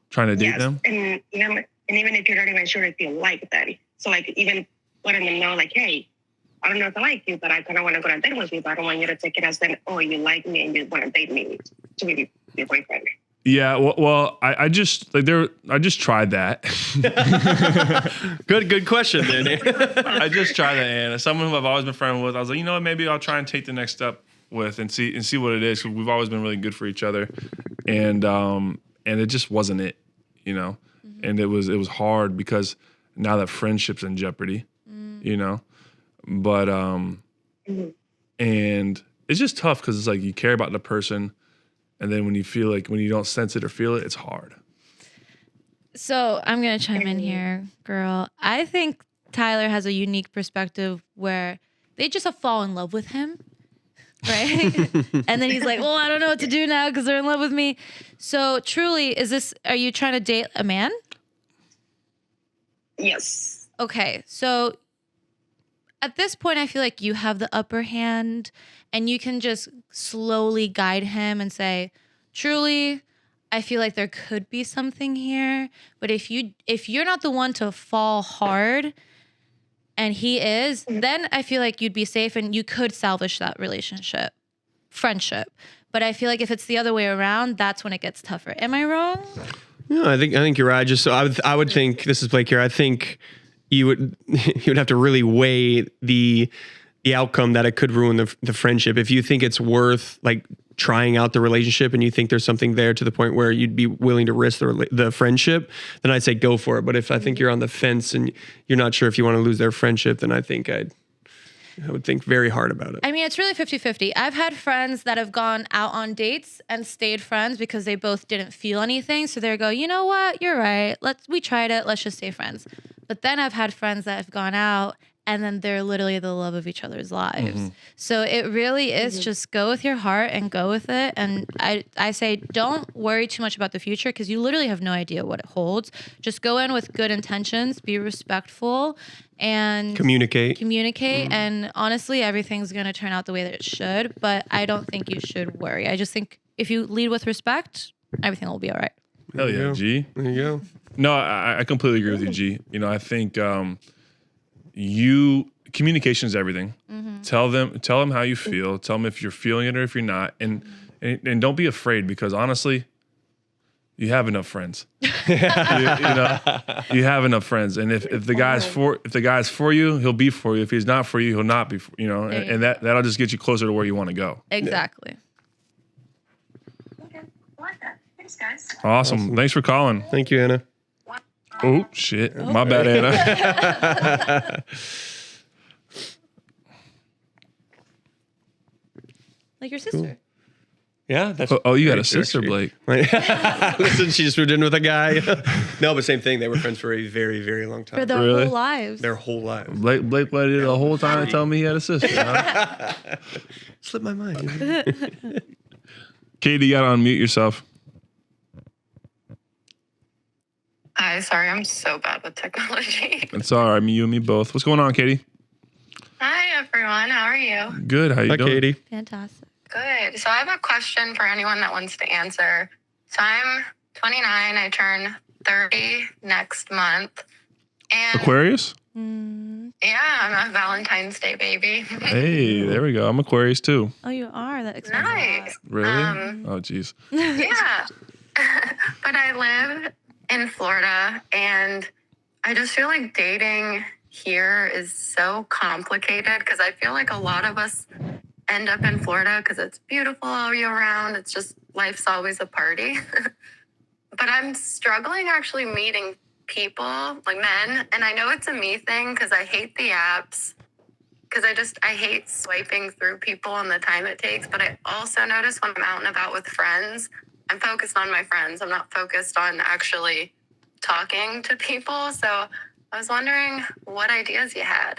Trying to date them? And even if you're not even sure if you like that. So like even letting them know like, hey, I don't know if I like you, but I kind of want to go on a date with you, but I don't want you to take it as then, oh, you like me and you want to date me to be your boyfriend. Yeah, well, I just tried that. Good question, Danny. I just tried that, and as someone who I've always been friends with, I was like, you know what, maybe I'll try and take the next step with and see what it is. 'Cause we've always been really good for each other, and it just wasn't it, you know. Mm-hmm. And it was hard because now that friendship's in jeopardy, you know. But and it's just tough because it's like you care about the person. And then when you don't sense it or feel it, it's hard. So I'm going to chime in here, girl. I think Tyler has a unique perspective where they just have fallen in love with him, right? And then he's like, well, I don't know what to do now because they're in love with me. So truly, are you trying to date a man? Yes. Okay. So at this point, I feel like you have the upper hand and you can just slowly guide him and say, truly, I feel like there could be something here. But if you're not the one to fall hard and he is, then I feel like you'd be safe and you could salvage that relationship, friendship. But I feel like if it's the other way around, that's when it gets tougher. Am I wrong? No, I think you're right. Just so I would think, this is Blake here. I think you would have to really weigh the outcome that it could ruin the friendship. If you think it's worth like trying out the relationship and you think there's something there to the point where you'd be willing to risk the friendship, then I'd say go for it. But if I think you're on the fence and you're not sure if you want to lose their friendship, then I think I would think very hard about it. I mean, it's really 50-50. I've had friends that have gone out on dates and stayed friends because they both didn't feel anything. So they go, you know what? You're right. We tried it. Let's just stay friends. But then I've had friends that have gone out and then they're literally the love of each other's lives. Mm-hmm. So it really is just go with your heart and go with it. And I say don't worry too much about the future because you literally have no idea what it holds. Just go in with good intentions, be respectful, and communicate. Mm-hmm. And honestly, everything's going to turn out the way that it should. But I don't think you should worry. I just think if you lead with respect, everything will be all right. Hell yeah, G. There you go. No, I completely agree with you, G. You know, I think communication is everything. Mm-hmm. Tell them how you feel. Tell them if you're feeling it or if you're not, and don't be afraid because honestly, you have enough friends. you have enough friends, and if the guy's for you, he'll be for you. If he's not for you, he'll not be. And that'll just get you closer to where you want to go. Exactly. Yeah. Okay, I like that. Thanks, guys. Awesome. Thanks for calling. Thank you, Anna. Oh shit! My bad, Anna. Like your sister. Cool. Yeah, that's. Oh, you got a sister, Blake. Listen, she just moved in with a guy. No, but same thing. They were friends for a very, very long time. For their whole lives. Their whole lives. Blake waited the whole time to tell me he had a sister. Huh? Slipped my mind. Katie, you gotta unmute yourself. Hi, sorry, I'm so bad with technology. It's all right. I mean, you and me both. What's going on, Katie? Hi, everyone. How are you? Good. How you doing? Katie. Fantastic. Good. So I have a question for anyone that wants to answer. So I'm 29. I turn 30 next month. And Aquarius? yeah, I'm a Valentine's Day baby. Hey, there we go. I'm Aquarius too. Oh, you are? That explains Nice. Really? Oh, geez. Yeah. But I live in Florida, and I just feel like dating here is so complicated because I feel like a lot of us end up in Florida because it's beautiful all year round. It's just life's always a party. But I'm struggling actually meeting people, like men, and I know it's a me thing because I hate the apps because I hate swiping through people and the time it takes. But I also notice when I'm out and about with friends, I'm focused on my friends. I'm not focused on actually talking to people. So I was wondering what ideas you had.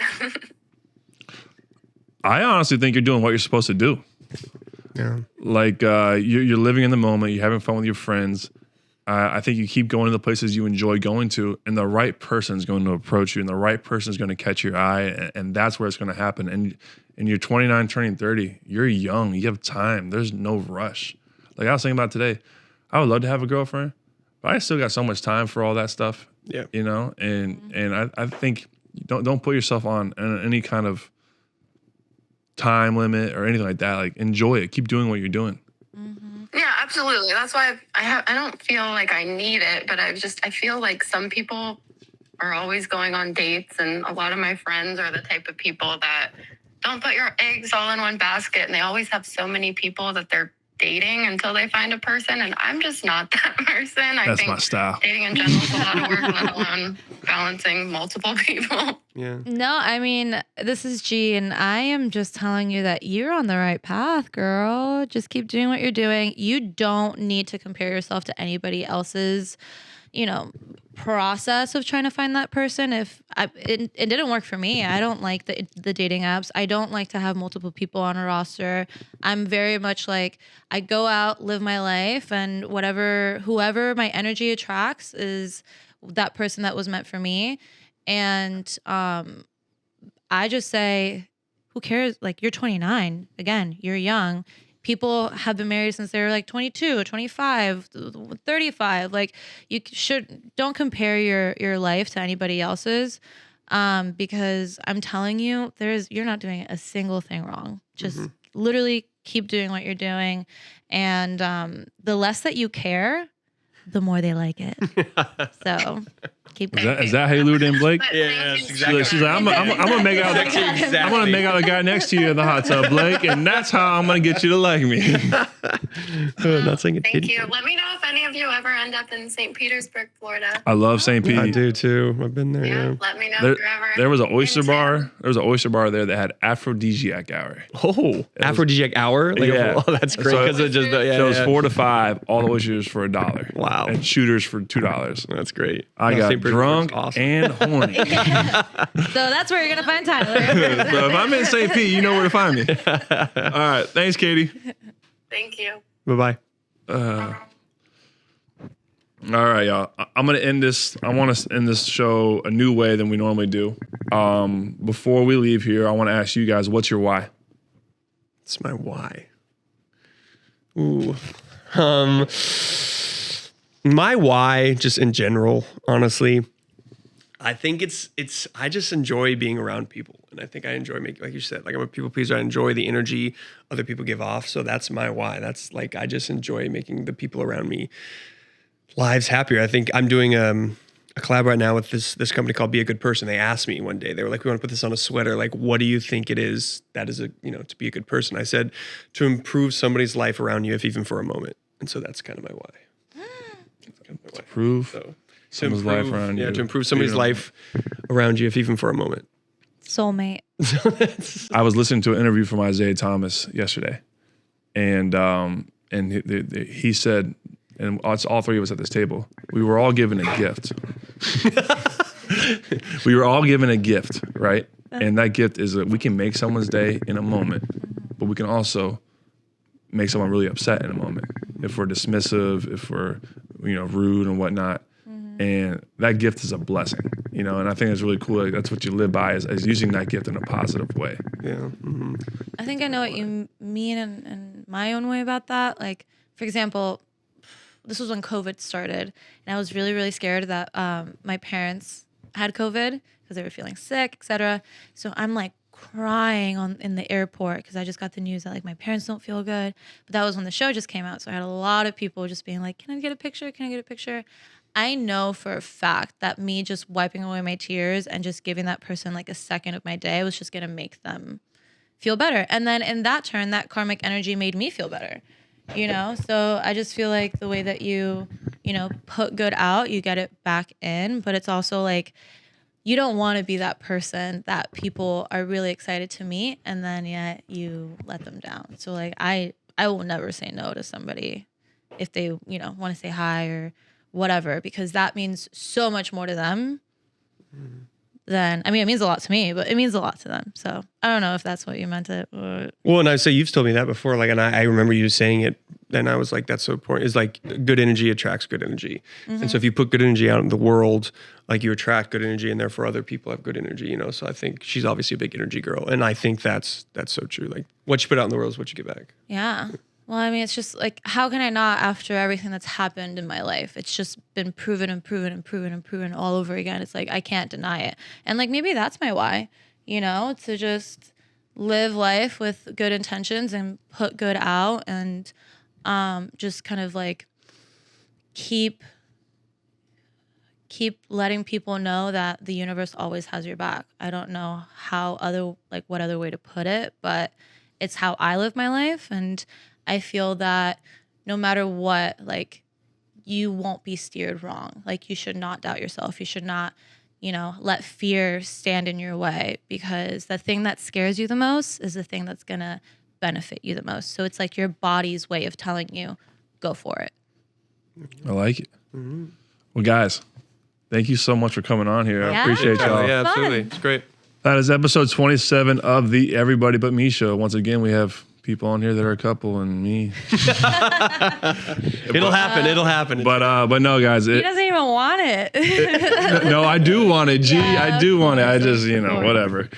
I honestly think you're doing what you're supposed to do. Yeah. Like you're living in the moment. You're having fun with your friends. I think you keep going to the places you enjoy going to, and the right person's going to approach you, and the right person's going to catch your eye, and that's where it's going to happen. And and you're 29 turning 30, you're young. You have time. There's no rush. Like I was thinking about today, I would love to have a girlfriend, but I still got so much time for all that stuff. Yeah. You know, and I think don't put yourself on any kind of time limit or anything like that. Like enjoy it. Keep doing what you're doing. Yeah, absolutely. That's why I don't feel like I need it, but I feel like some people are always going on dates, and a lot of my friends are the type of people that don't put your eggs all in one basket, and they always have so many people that they're dating until they find a person, and I'm just not that person. I That's think my style. dating in general is a lot of work, let alone balancing multiple people. Yeah. No, I mean, this is G, and I am just telling you that you're on the right path, girl. Just keep doing what you're doing. You don't need to compare yourself to anybody else's, process of trying to find that person. It didn't work for me. I don't like the dating apps. I don't like to have multiple people on a roster. I'm very much like, I go out, live my life, and whoever my energy attracts is that person that was meant for me. And I just say, who cares? Like, you're 29. Again, you're young. People have been married since they were like 22, 25, 35. Like, don't compare your life to anybody else's, because I'm telling you, you're not doing a single thing wrong. Just literally keep doing what you're doing. And the less that you care, the more they like it. So keep going. Is that how you lured in Blake? Yeah, Thank you exactly. She's like, I'm gonna make out. Exactly. I'm gonna make out the guy next to you in the hot tub, Blake, and that's how I'm gonna get you to like me. Not saying it Thank didn't. you. Let me know if any of you ever end up in St. Petersburg, Florida. I love St. Pete. I do too. I've been there. Yeah, Yeah. let me know There, if you're ever there was an oyster in town. bar. There was an oyster bar there that had aphrodisiac hour. Oh, aphrodisiac hour. Like, Yeah. oh, that's great So- because it just yeah. So it was yeah. 4 to 5. All the oysters for $1. Wow. And shooters for $2. That's great. I No, got St. Petersburg's drunk awesome. and horny. So So that's where you're gonna find Tyler. if I'm in St. Pete, you know where to find me. All right. Thanks, Katie. Thank you. Bye bye. All right, y'all. I'm gonna end this. I want to end this show a new way than we normally do. Before we leave here, I want to ask you guys, what's your why? It's my why. Ooh. My why, just in general, honestly, I think I just enjoy being around people. And I think I enjoy making, like you said, like I'm a people pleaser. I enjoy the energy other people give off. So that's my why. That's like, I just enjoy making the people around me lives happier. I think I'm doing a collab right now with this company called Be a Good Person. They asked me one day, they were like, we want to put this on a sweater. Like, what do you think it is that is to be a good person? I said, to improve somebody's life around you, if even for a moment. And so that's kind of my why. That's kind of my why. Prove So, someone's life around you. Yeah, to improve somebody's life around you, if even for a moment. Soulmate. I was listening to an interview from Isaiah Thomas yesterday, and he said, and it's all three of us at this table, we were all given a gift. We were all given a gift, right? And that gift is that we can make someone's day in a moment, but we can also make someone really upset in a moment if we're dismissive, if we're rude and whatnot. And that gift is a blessing, and I think it's really cool. Like, that's what you live by is using that gift in a positive way. Yeah. Mm-hmm. I think I know what you mean in my own way about that. Like, for example, this was when COVID started, and I was really, really scared that my parents had COVID because they were feeling sick, etc. So I'm like crying in the airport because I just got the news that like my parents don't feel good. But that was when the show just came out, so I had a lot of people just being like, "Can I get a picture? Can I get a picture?" I know for a fact that me just wiping away my tears and just giving that person like a second of my day was just gonna make them feel better. And then in that turn, that karmic energy made me feel better. So I just feel like the way that you put good out, you get it back in. But it's also like, you don't want to be that person that people are really excited to meet and then yet you let them down. So like, I will never say no to somebody if they, want to say hi or whatever, because that means so much more to them than, it means a lot to me, but it means a lot to them. So I don't know if that's what you meant it. Or... Well, and I say you've told me that before, like, and I remember you saying it then I was like, that's so important. Is like good energy attracts good energy. And so if you put good energy out in the world, like you attract good energy, and therefore other people have good energy, you know? So I think she's obviously a big energy girl. And I think that's so true. Like what you put out in the world is what you get back. Yeah. Well, I mean, it's just like, how can I not after everything that's happened in my life? It's just been proven and proven and proven and proven all over again. It's like, I can't deny it. And like, maybe that's my why, you know, to just live life with good intentions and put good out and just kind of like keep letting people know that the universe always has your back. I don't know what other way to put it, but it's how I live my life. And I feel that no matter what, like, you won't be steered wrong. Like, you should not doubt yourself. You should not, you know, let fear stand in your way, because the thing that scares you the most is the thing that's going to benefit you the most. So it's like your body's way of telling you, go for it. I like it. Well, guys, thank you so much for coming on here. I Yeah. appreciate y'all. Yeah, absolutely. Fun. It's great. That is episode 27 of the Everybody But Me show. Once again, we have people on here that are a couple and me. It'll happen. But no, guys. He doesn't even want it. No, I do want it. G, Yeah, I do want it. I of just, whatever.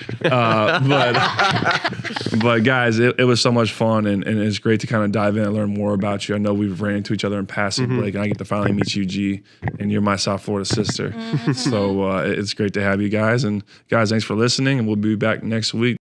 But guys, it was so much fun, and it's great to kind of dive in and learn more about you. I know we've ran into each other in passing, Blake, and I get to finally meet you, G, and you're my South Florida sister. So it's great to have you guys. And guys, thanks for listening, and we'll be back next week.